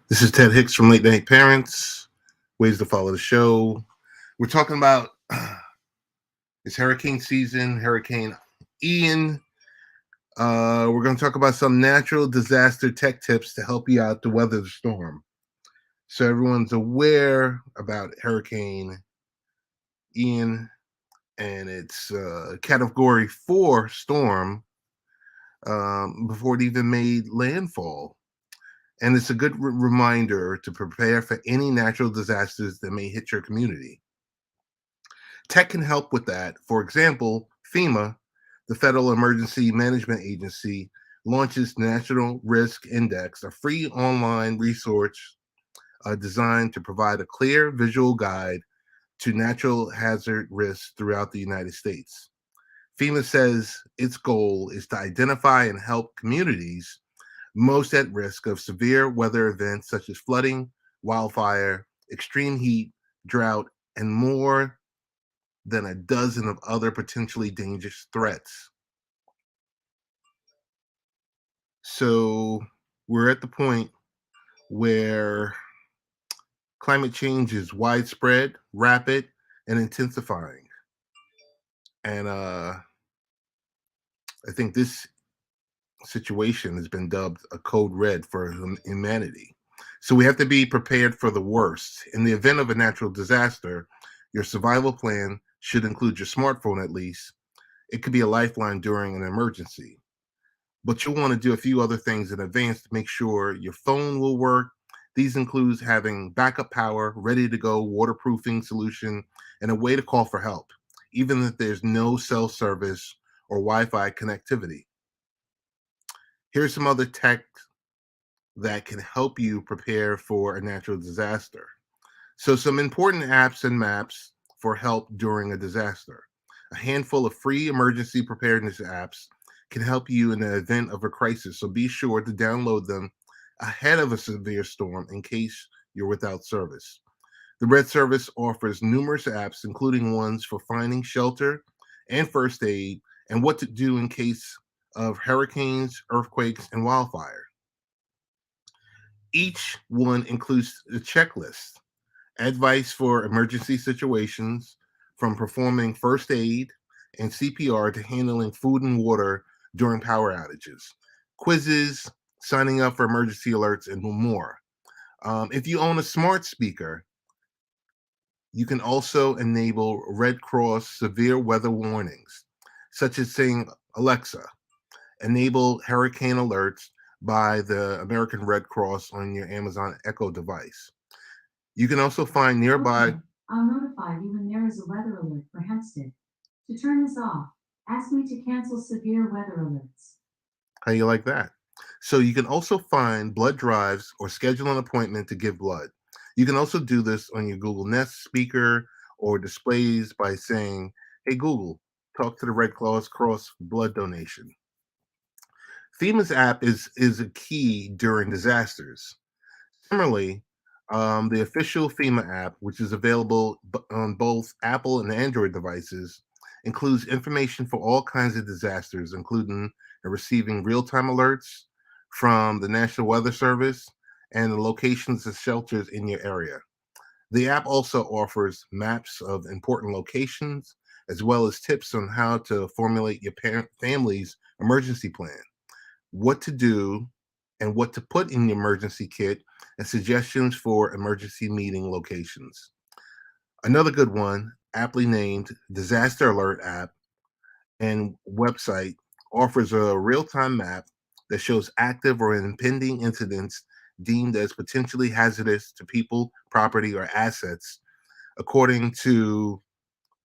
This is Ted Hicks from Late Night Parents. Ways to follow the show. We're talking about it's hurricane season, Hurricane Ian. We're going to talk about some natural disaster tech tips to help you out to weather the storm. So everyone's aware about Hurricane Ian, and it's a Category 4 storm before it even made landfall. And it's a good reminder to prepare for any natural disasters that may hit your community. Tech can help with that. For example, FEMA, the Federal Emergency Management Agency, launches National Risk Index, a free online resource designed to provide a clear visual guide to natural hazard risks throughout the United States. FEMA says its goal is to identify and help communities most at risk of severe weather events such as flooding, wildfire, extreme heat, drought, and more than a dozen of other potentially dangerous threats. So we're at the point where climate change is widespread, rapid, and intensifying. And I think this situation has been dubbed a code red for humanity. So we have to be prepared for the worst. In the event of a natural disaster, your survival plan should include your smartphone at least. It could be a lifeline during an emergency. But you'll want to do a few other things in advance to make sure your phone will work. These includes having backup power, ready to go waterproofing solution, and a way to call for help, even if there's no cell service or Wi-Fi connectivity. Here's some other tech that can help you prepare for a natural disaster. So some important apps and maps for help during a disaster. A handful of free emergency preparedness apps can help you in the event of a crisis, so be sure to download them ahead of a severe storm in case you're without service. The Red Service offers numerous apps, including ones for finding shelter and first aid, and what to do in case of hurricanes, earthquakes, and wildfire. Each one includes a checklist, advice for emergency situations, from performing first aid and CPR to handling food and water during power outages, quizzes, signing up for emergency alerts, and more. If you own a smart speaker, you can also enable Red Cross severe weather warnings, such as saying, Alexa, enable hurricane alerts by the American Red Cross on your Amazon Echo device. You can also find nearby. Okay, I'll notify you when there is a weather alert for Hempstead. To turn this off, ask me to cancel severe weather alerts. How you like that? So you can also find blood drives or schedule an appointment to give blood. You can also do this on your Google Nest speaker or displays by saying, "Hey Google, talk to the Red Cross blood donation." FEMA's app is a key during disasters. Similarly, the official FEMA app, which is available on both Apple and Android devices, includes information for all kinds of disasters, including receiving real time alerts from the National Weather Service and the locations of shelters in your area. The app also offers maps of important locations, as well as tips on how to formulate your family's emergency plan, what to do, and what to put in the emergency kit, and suggestions for emergency meeting locations. Another good one, aptly named Disaster Alert app and website, offers a real time map that shows active or impending incidents deemed as potentially hazardous to people, property, or assets, according to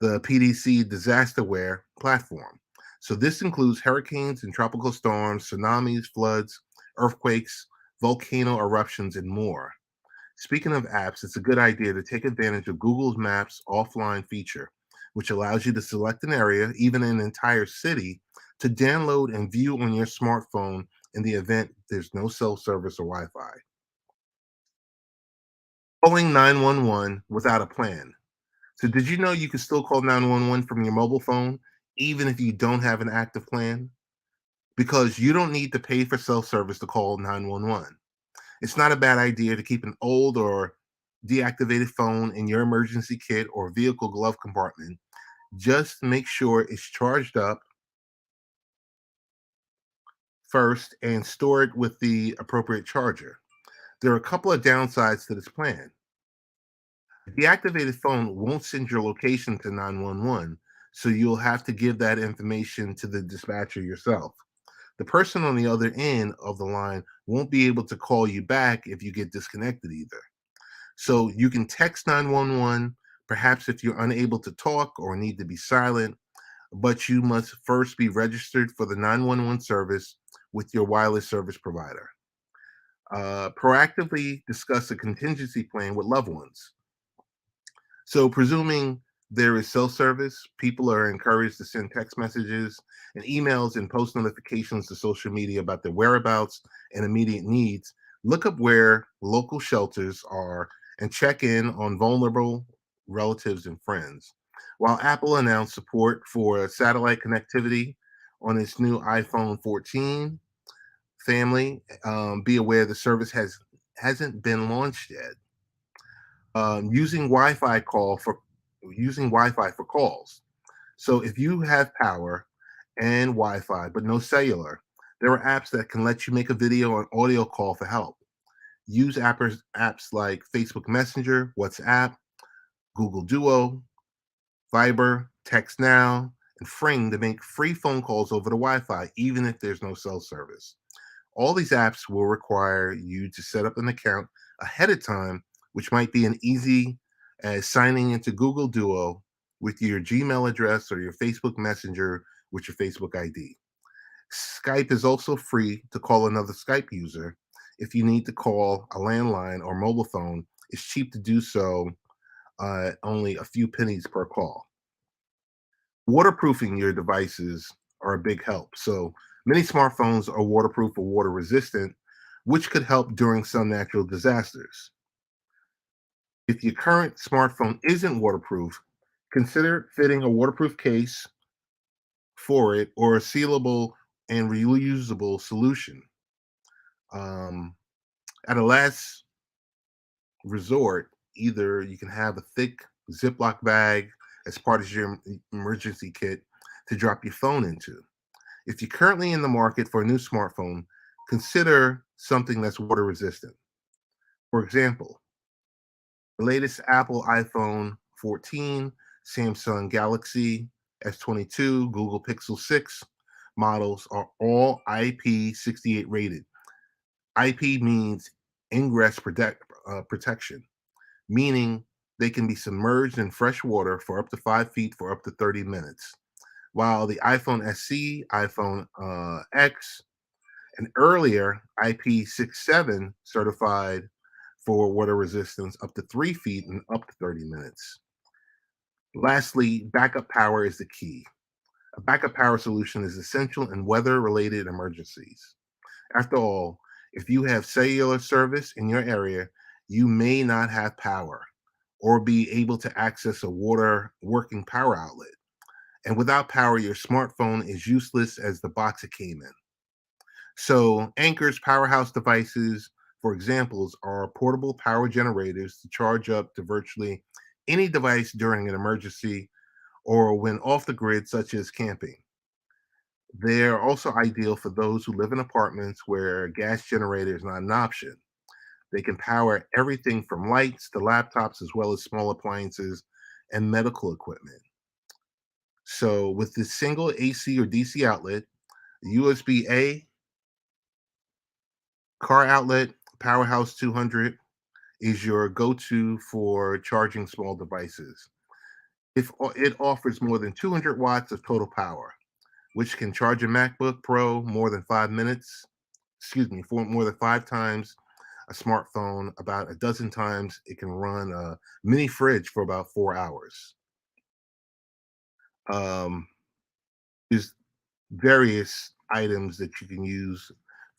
the PDC DisasterWare platform. So this includes hurricanes and tropical storms, tsunamis, floods, earthquakes, volcano eruptions, and more. Speaking of apps, it's a good idea to take advantage of Google's Maps offline feature, which allows you to select an area, even an entire city, to download and view on your smartphone in the event there's no cell service or Wi Fi. Calling 911 without a plan. So, did you know you can still call 911 from your mobile phone, even if you don't have an active plan? Because you don't need to pay for cell service to call 911. It's not a bad idea to keep an old or deactivated phone in your emergency kit or vehicle glove compartment. Just make sure it's charged up first and store it with the appropriate charger. There are a couple of downsides to this plan. The deactivated phone won't send your location to 911, so you'll have to give that information to the dispatcher yourself. The person on the other end of the line won't be able to call you back if you get disconnected either. So you can text 911, perhaps if you're unable to talk or need to be silent, but you must first be registered for the 911 service with your wireless service provider. Proactively discuss a contingency plan with loved ones. So, presuming there is cell service, people are encouraged to send text messages and emails and post notifications to social media about their whereabouts and immediate needs. Look up where local shelters are and check in on vulnerable relatives and friends. While Apple announced support for satellite connectivity on its new iPhone 14 family, be aware the service hasn't been launched yet. Using Wi-Fi for calls. So if you have power and Wi-Fi but no cellular, there are apps that can let you make a video or audio call for help. Use apps like Facebook Messenger, WhatsApp, Google Duo, Viber, Text Now, and Fring to make free phone calls over the Wi-Fi, even if there's no cell service. All these apps will require you to set up an account ahead of time, which might be an easy as signing into Google Duo with your Gmail address or your Facebook Messenger with your Facebook ID. Skype is also free to call another Skype user. If you need to call a landline or mobile phone, it's cheap to do so, only a few pennies per call. Waterproofing your devices are a big help. So many smartphones are waterproof or water resistant, which could help during some natural disasters. If your current smartphone isn't waterproof, consider fitting a waterproof case for it or a sealable and reusable solution. Um, at a last resort, either you can have a thick Ziploc bag as part of your emergency kit to drop your phone into. If you're currently in the market for a new smartphone, consider something that's water resistant. For example, the latest Apple iPhone 14, Samsung Galaxy S22, Google Pixel 6 models are all IP68 rated. IP means protection, meaning they can be submerged in fresh water for up to 5 feet for up to 30 minutes. While the iPhone SE, iPhone X, and earlier IP67 certified for water resistance up to 3 feet and up to 30 minutes. Lastly, backup power is the key. A backup power solution is essential in weather related emergencies. After all, if you have cellular service in your area, you may not have power or be able to access a water working power outlet. And without power, your smartphone is useless as the box it came in. So, Anchor's powerhouse devices, for examples, are portable power generators to charge up to virtually any device during an emergency or when off the grid, such as camping. They're also ideal for those who live in apartments where a gas generator is not an option. They can power everything from lights to laptops, as well as small appliances and medical equipment. So, with this single AC or DC outlet, USB A, car outlet, Powerhouse 200 is your go to for charging small devices. If it offers more than 200 watts of total power, which can charge a MacBook Pro more than 5 minutes, for more than 5 times a smartphone, about a dozen times it can run a mini fridge for about 4 hours. Um, there's various items that you can use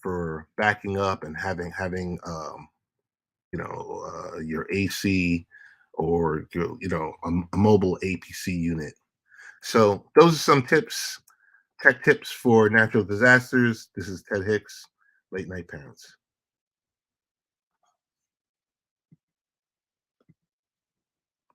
for backing up and having your AC or a mobile APC unit. So those are some tips, tech tips for natural disasters. This is Ted Hicks, Late Night Parents.